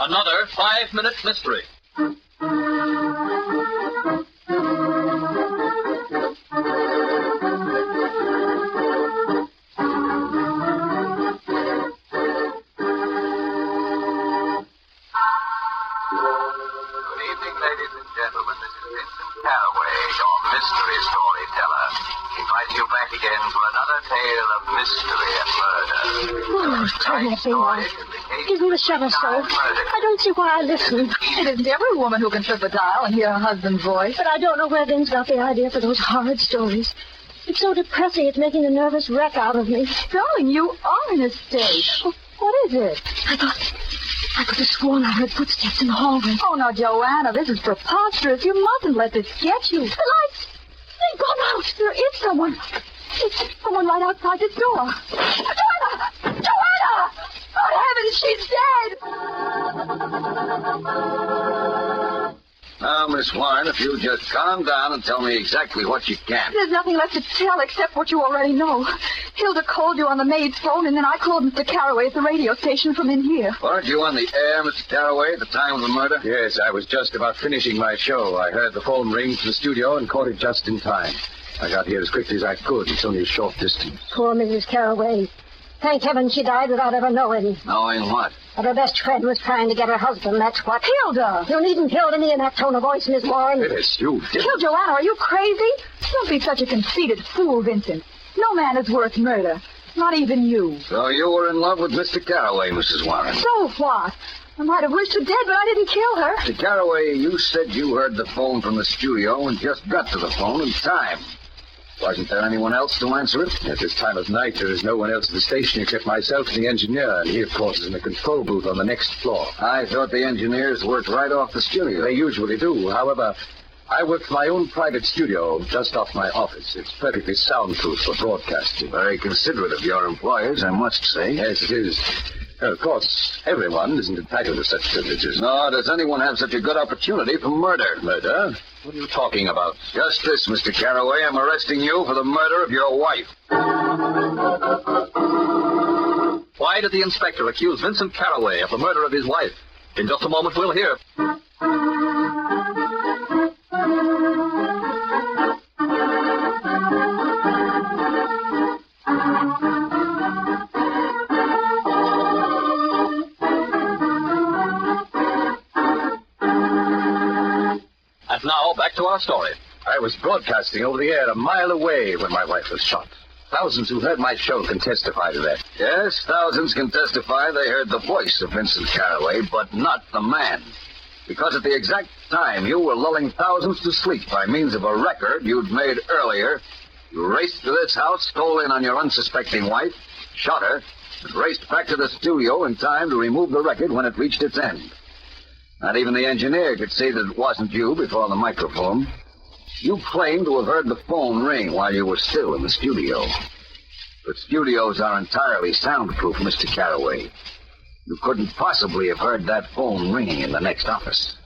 Another 5-minute mystery. Mystery storyteller, inviting you back again for another tale of mystery and murder. Oh, turn that thing off. Give me the shovel, so. I don't see why I listen. It isn't every woman who can flip a dial and hear her husband's voice. But I don't know where Vince got the idea for those horrid stories. It's so depressing, it's making a nervous wreck out of me. Darling, you are in a state. What is it? I could have sworn I heard footsteps in the hallway. Oh, now, Joanna, this is preposterous. You mustn't let this get you. The lights! They've gone out! There is someone. It's someone right outside this door. Joanna! Joanna! Good heavens, she's dead! Now, Miss Warren, if you just calm down and tell me exactly what you can. There's nothing left to tell except what you already know. Hilda called you on the maid's phone, and then I called Mr. Carraway at the radio station from in here. Weren't you on the air, Mr. Carraway, at the time of the murder? Yes, I was just about finishing my show. I heard the phone ring from the studio and caught it just in time. I got here as quickly as I could. It's only a short distance. Poor Mrs. Carraway. Thank heaven she died without ever knowing. Knowing what? That her best friend was trying to get her husband, that's what. Hilda! You needn't Hilda me in that tone of voice, Miss Warren. Yes, you did. Kill Joanna, are you crazy? Don't be such a conceited fool, Vincent. No man is worth murder. Not even you. So you were in love with Mr. Carraway, Mrs. Warren. So what? I might have wished her dead, but I didn't kill her. Mr. Carraway, you said you heard the phone from the studio and just got to the phone in time. Wasn't there anyone else to answer it? At this time of night, there is no one else at the station except myself and the engineer, and he, of course, is in the control booth on the next floor. I thought the engineers worked right off the studio. They usually do. However, I work for my own private studio just off my office. It's perfectly soundproof for broadcasting. Very considerate of your employers, I must say. Yes, it is. Of course, everyone isn't entitled to such privileges. Nor does anyone have such a good opportunity for murder. Murder? What are you talking about? Just this, Mr. Carraway. I'm arresting you for the murder of your wife. Why did the inspector accuse Vincent Carraway of the murder of his wife? In just a moment, we'll hear. And now, back to our story. I was broadcasting over the air a mile away when my wife was shot. Thousands who heard my show can testify to that. Yes, thousands can testify they heard the voice of Vincent Carraway, but not the man. Because at the exact time you were lulling thousands to sleep by means of a record you'd made earlier, you raced to this house, stole in on your unsuspecting wife, shot her, and raced back to the studio in time to remove the record when it reached its end. Not even the engineer could see that it wasn't you before the microphone. You claimed to have heard the phone ring while you were still in the studio. But studios are entirely soundproof, Mr. Carraway. You couldn't possibly have heard that phone ringing in the next office.